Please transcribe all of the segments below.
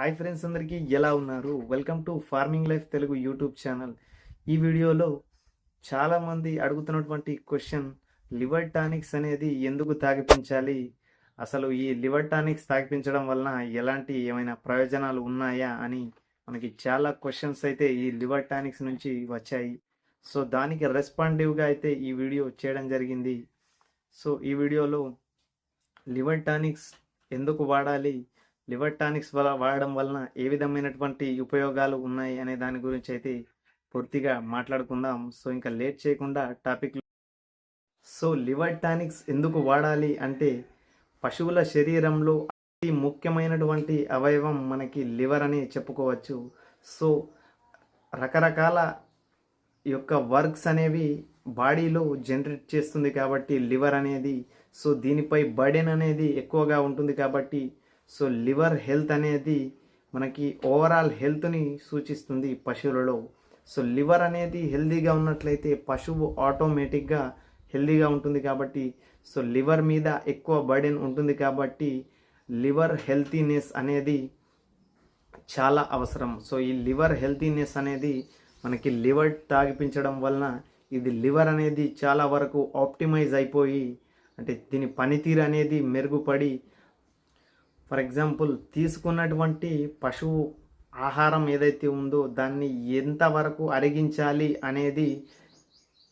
Hi friends, అందరికీ ఎలా ఉన్నారు? Welcome to farming life Telugu YouTube channel. ఈ వీడియోలో చాలామంది అడుగుతున్నటువంటి క్వశ్చన్, లివర్ టానిక్స్ అనేది ఎందుకు తాగిపించాలి? అసలు ఈ లివర్ టానిక్స్ తాగిపించడం వలన ఎలాంటి ఏమైనా ప్రయోజనాలు ఉన్నాయా అని మనకి చాలా క్వశ్చన్స్ అయితే ఈ లివర్ టానిక్స్ నుంచి వచ్చాయి. సో దానికి రెస్పాండివ్గా అయితే ఈ వీడియో చేయడం జరిగింది. సో ఈ వీడియోలో లివర్ టానిక్స్ ఎందుకు వాడాలి, లివర్ టానిక్స్ వాడడం వలన ఏ విధమైనటువంటి ఉపయోగాలు ఉన్నాయి అనే దాని గురించి అయితే పూర్తిగా మాట్లాడుకుందాం. సో ఇంకా లేట్ చేయకుండా టాపిక్. సో లివర్ టానిక్స్ ఎందుకు వాడాలి అంటే, పశువుల శరీరంలో అతి ముఖ్యమైనటువంటి అవయవం మనకి లివర్ అని చెప్పుకోవచ్చు. సో రకరకాల యొక్క వర్క్స్ అనేవి బాడీలో జనరేట్ చేస్తుంది కాబట్టి లివర్ అనేది, సో దీనిపై బర్డెన్ అనేది ఎక్కువగా ఉంటుంది కాబట్టి, సో లివర్ హెల్త్ అనేది మనకి ఓవరాల్ హెల్త్ని సూచిస్తుంది పశువులలో. సో లివర్ అనేది హెల్తీగా ఉన్నట్లయితే పశువు ఆటోమేటిక్గా హెల్తీగా ఉంటుంది కాబట్టి, సో లివర్ మీద ఎక్కువ బర్డెన్ ఉంటుంది కాబట్టి లివర్ హెల్తీనెస్ అనేది చాలా అవసరం. సో ఈ లివర్ హెల్తీనెస్ అనేది మనకి లివర్ తాగిపించడం వలన ఇది లివర్ అనేది చాలా వరకు ఆప్టిమైజ్ అయిపోయి, అంటే దీని పనితీరు అనేది మెరుగుపడి, ఫర్ ఎగ్జాంపుల్ తీసుకున్నటువంటి పశువు ఆహారం ఏదైతే ఉందో దాన్ని ఎంతవరకు అరిగించాలి అనేది,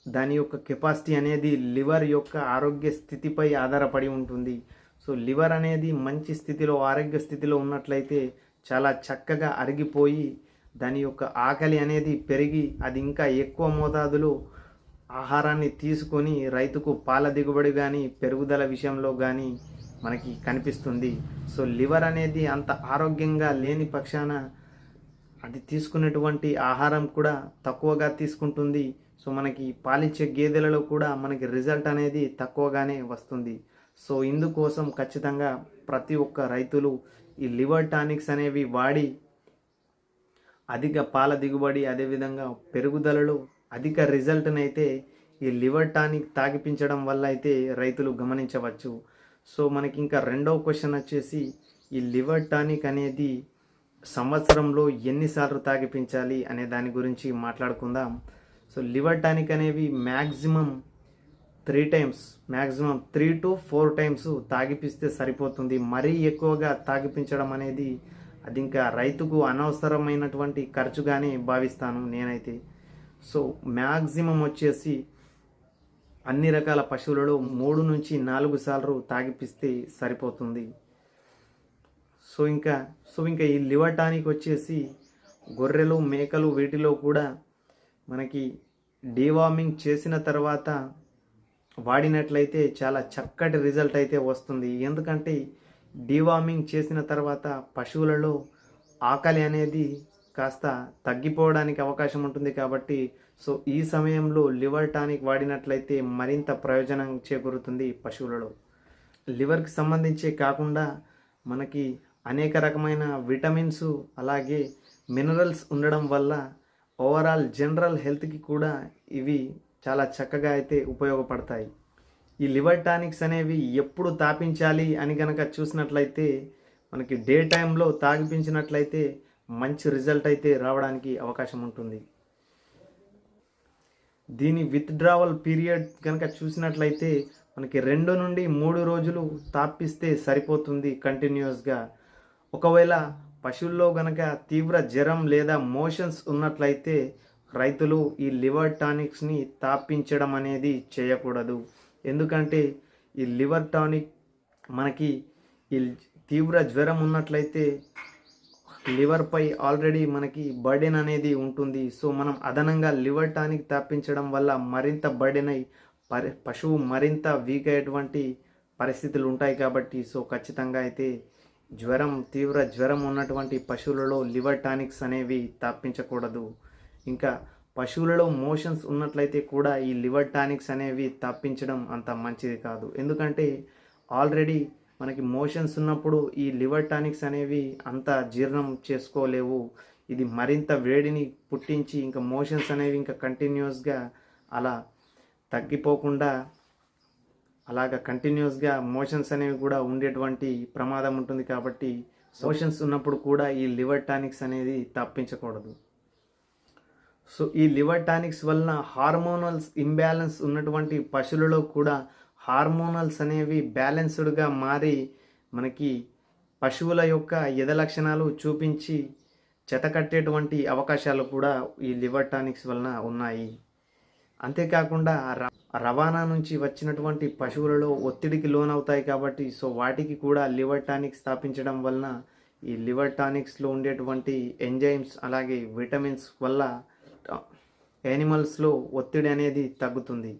దాని యొక్క కెపాసిటీ అనేది లివర్ యొక్క ఆరోగ్య స్థితిపై ఆధారపడి ఉంటుంది. సో లివర్ అనేది మంచి స్థితిలో, ఆరోగ్య స్థితిలో ఉన్నట్లయితే చాలా చక్కగా అరిగిపోయి దాని యొక్క ఆకలి అనేది పెరిగి అది ఇంకా ఎక్కువ మోతాదులో ఆహారాన్ని తీసుకొని రైతుకు పాల దిగుబడి కానీ పెరుగుదల విషయంలో కానీ మనకి కనిపిస్తుంది. సో లివర్ అనేది అంత ఆరోగ్యంగా లేని పక్షాన అది తీసుకునేటువంటి ఆహారం కూడా తక్కువగా తీసుకుంటుంది. సో మనకి పాలిచ్చే గేదెలలో కూడా మనకి రిజల్ట్ అనేది తక్కువగానే వస్తుంది. సో ఇందుకోసం ఖచ్చితంగా ప్రతి ఒక్క రైతులు ఈ లివర్ టానిక్స్ అనేవి వాడి అధిక పాల దిగుబడి, అదేవిధంగా పెరుగుదలలో అధిక రిజల్ట్ని అయితే ఈ లివర్ టానిక్ తాగిపించడం వల్ల అయితే రైతులు గమనించవచ్చు. సో మనకి ఇంకా రెండవ క్వశ్చన్ వచ్చేసి, ఈ లివర్ టానిక్ అనేది సంవత్సరంలో ఎన్నిసార్లు తాగిపించాలి అనే దాని గురించి మాట్లాడుకుందాం. సో లివర్ టానిక్ అనేవి maximum 3 times, maximum 3 to 4 times తాగిపిస్తే సరిపోతుంది. మరీ ఎక్కువగా తాగిపించడం అనేది అది ఇంకా రైతుకు అనవసరమైనటువంటి ఖర్చుగానే భావిస్తాను నేనైతే. సో మ్యాక్సిమం వచ్చేసి అన్ని రకాల పశువులలో 3 నుంచి 4 సార్లు తాగిపిస్తే సరిపోతుంది. సో ఇంకా ఈ లివర్ టానిక్ వచ్చేసి గొర్రెలు, మేకలు వీటిలో కూడా మనకి డీవార్మింగ్ చేసిన తర్వాత వాడినట్లయితే చాలా చక్కటి రిజల్ట్ అయితే వస్తుంది. ఎందుకంటే డీవార్మింగ్ చేసిన తర్వాత పశువులలో ఆకలి అనేది కాస్త తగ్గిపోవడానికి అవకాశం ఉంటుంది కాబట్టి, సో ఈ సమయంలో లివర్ టానిక్ వాడినట్లయితే మరింత ప్రయోజనం చేకూరుతుంది పశువులలో. లివర్కి సంబంధించే కాకుండా మనకి అనేక రకమైన విటమిన్స్ అలాగే మినరల్స్ ఉండడం వల్ల ఓవరాల్ జనరల్ హెల్త్కి కూడా ఇవి చాలా చక్కగా అయితే ఉపయోగపడతాయి. ఈ లివర్ టానిక్స్ అనేవి ఎప్పుడు తాపించాలి అని కనుక చూసినట్లయితే మనకి డే టైంలో తాగిపించినట్లయితే మంచి రిజల్ట్ అయితే రావడానికి అవకాశం ఉంటుంది. దీని విత్డ్రావల్ పీరియడ్ కనుక చూసినట్లయితే మనకి 2 నుండి 3 రోజులు తాపిస్తే సరిపోతుంది కంటిన్యూస్గా. ఒకవేళ పశువుల్లో గనక తీవ్ర జ్వరం లేదా మోషన్స్ ఉన్నట్లయితే రైతులు ఈ లివర్ టానిక్స్ని తాపించడం అనేది చేయకూడదు. ఎందుకంటే ఈ లివర్ టానిక్ మనకి ఈ తీవ్ర జ్వరం ఉన్నట్లయితే లివర్పై ఆల్రెడీ మనకి బర్డెన్ అనేది ఉంటుంది. సో మనం అదనంగా లివర్ టానిక్ తాపించడం వల్ల మరింత బర్డెన్ అయి పశువు మరింత వీక్ అయ్యేటువంటి పరిస్థితులు ఉంటాయి కాబట్టి, సో ఖచ్చితంగా అయితే తీవ్ర జ్వరం ఉన్నటువంటి పశువులలో లివర్ టానిక్స్ అనేవి తాపించకూడదు. ఇంకా పశువులలో మోషన్స్ ఉన్నట్లయితే కూడా ఈ లివర్ టానిక్స్ అనేవి తాపించడం అంత మంచిది కాదు. ఎందుకంటే ఆల్రెడీ మనకి మోషన్స్ ఉన్నప్పుడు ఈ లివర్ టానిక్స్ అనేవి అంత జీర్ణం చేసుకోలేవు. ఇది మరింత వేడిని పుట్టించి ఇంకా మోషన్స్ అనేవి ఇంకా కంటిన్యూస్గా అలా తగ్గిపోకుండా అలాగా కంటిన్యూస్గా మోషన్స్ అనేవి కూడా ఉండేటువంటి ప్రమాదం ఉంటుంది కాబట్టి, మోషన్స్ ఉన్నప్పుడు కూడా ఈ లివర్ టానిక్స్ అనేది తప్పించకూడదు. సో ఈ లివర్ టానిక్స్ వలన హార్మోనల్స్ ఇంబ్యాలెన్స్ ఉన్నటువంటి పశువులలో కూడా హార్మోనల్స్ అనేవి బ్యాలెన్స్డ్గా మారి మనకి పశువుల యొక్క ఎద లక్షణాలు చూపించి చెతకట్టేటువంటి అవకాశాలు కూడా ఈ లివర్ టానిక్స్ వలన ఉన్నాయి. అంతేకాకుండా రవాణా నుంచి వచ్చినటువంటి పశువులలో ఒత్తిడికి లోనవుతాయి కాబట్టి సో వాటికి కూడా లివర్ టానిక్స్ స్థాపించడం వలన ఈ లివర్ టానిక్స్లో ఉండేటువంటి ఎంజైమ్స్ అలాగే విటమిన్స్ వల్ల యానిమల్స్లో ఒత్తిడి అనేది తగ్గుతుంది.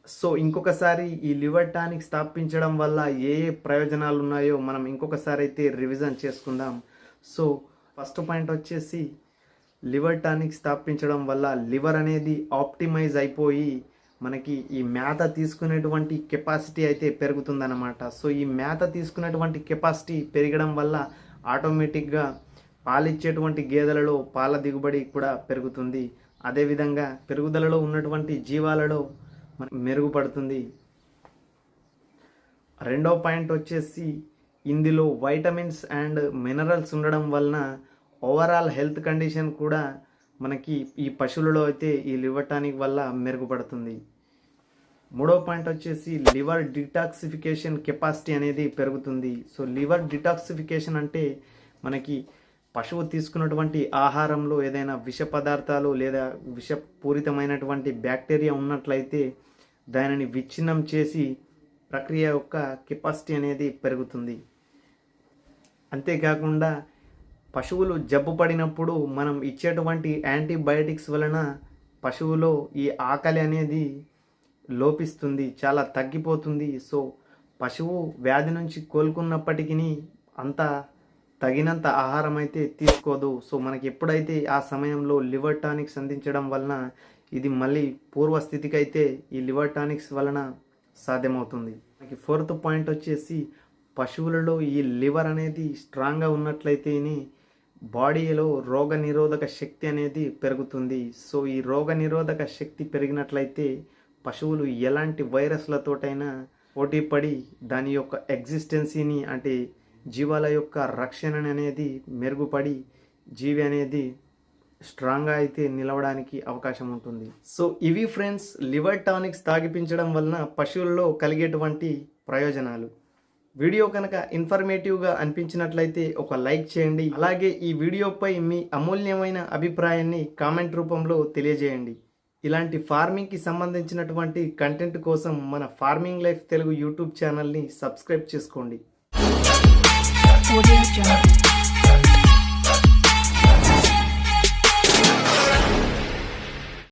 సో ఇంకొకసారి ఈ లివర్ టానిక్ స్థాపించడం వల్ల ఏ ఏ ప్రయోజనాలు ఉన్నాయో మనం ఇంకొకసారి అయితే రివిజన్ చేసుకుందాం. సో ఫస్ట్ పాయింట్ వచ్చేసి లివర్ టానిక్ స్థాపించడం వల్ల లివర్ అనేది ఆప్టిమైజ్ అయిపోయి మనకి ఈ మేత తీసుకునేటువంటి కెపాసిటీ అయితే పెరుగుతుందన్నమాట. సో ఈ మేత తీసుకునేటువంటి కెపాసిటీ పెరగడం వల్ల ఆటోమేటిక్గా పాలిచ్చేటువంటి గేదెలలో పాల దిగుబడి కూడా పెరుగుతుంది. అదేవిధంగా పెరుగుదలలో ఉన్నటువంటి జీవాలలో మెరుగుపడుతుంది. రెండో పాయింట్ వచ్చేసి ఇందులో వైటమిన్స్ అండ్ మినరల్స్ ఉండడం వలన ఓవరాల్ హెల్త్ కండిషన్ కూడా మనకి ఈ పశువులలో అయితే ఈ లివర్ టానిక్ వల్ల మెరుగుపడుతుంది. మూడో పాయింట్ వచ్చేసి లివర్ డిటాక్సిఫికేషన్ కెపాసిటీ అనేది పెరుగుతుంది. సో లివర్ డిటాక్సిఫికేషన్ అంటే మనకి పశువు తీసుకున్నటువంటి ఆహారంలో ఏదైనా విష పదార్థాలు లేదా విషపూరితమైనటువంటి బ్యాక్టీరియా ఉన్నట్లయితే దానిని విచ్ఛిన్నం చేసి ప్రక్రియ యొక్క కెపాసిటీ అనేది పెరుగుతుంది. అంతేకాకుండా పశువులు జబ్బు పడినప్పుడు మనం ఇచ్చేటువంటి యాంటీబయాటిక్స్ వలన పశువులో ఈ ఆకలి అనేది లోపిస్తుంది, చాలా తగ్గిపోతుంది. సో పశువు వ్యాధి నుంచి కోలుకున్నప్పటికీ అంత తగినంత ఆహారం అయితే తీసుకోదు. సో మనకి ఎప్పుడైతే ఆ సమయంలో లివర్ టానిక్స్ అందించడం వలన ఇది మళ్ళీ పూర్వస్థితికి అయితే ఈ లివర్ టానిక్స్ వలన సాధ్యమవుతుంది. మనకి ఫోర్త్ పాయింట్ వచ్చేసి పశువులలో ఈ లివర్ అనేది స్ట్రాంగ్గా ఉన్నట్లయితేనే బాడీలో రోగ నిరోధక శక్తి అనేది పెరుగుతుంది. సో ఈ రోగ నిరోధక శక్తి పెరిగినట్లయితే పశువులు ఎలాంటి వైరస్లతోటైనా పోటీపడి దాని యొక్క ఎగ్జిస్టెన్సీని అంటే జీవాల యొక్క రక్షణ అనేది మెరుగుపడి జీవి అనేది స్ట్రాంగ్గా అయితే నిలవడానికి అవకాశం ఉంటుంది. సో ఇవి ఫ్రెండ్స్ లివర్ టానిక్స్ తాగిపించడం వలన పశువులలో కలిగేటువంటి ప్రయోజనాలు. వీడియో కనుక ఇన్ఫర్మేటివ్గా అనిపించినట్లయితే ఒక లైక్ చేయండి. అలాగే ఈ వీడియోపై మీ అమూల్యమైన అభిప్రాయాన్ని కామెంట్ రూపంలో తెలియజేయండి. ఇలాంటి ఫార్మింగ్కి సంబంధించినటువంటి కంటెంట్ కోసం మన ఫార్మింగ్ లైఫ్ తెలుగు యూట్యూబ్ ఛానల్ని సబ్స్క్రైబ్ చేసుకోండి.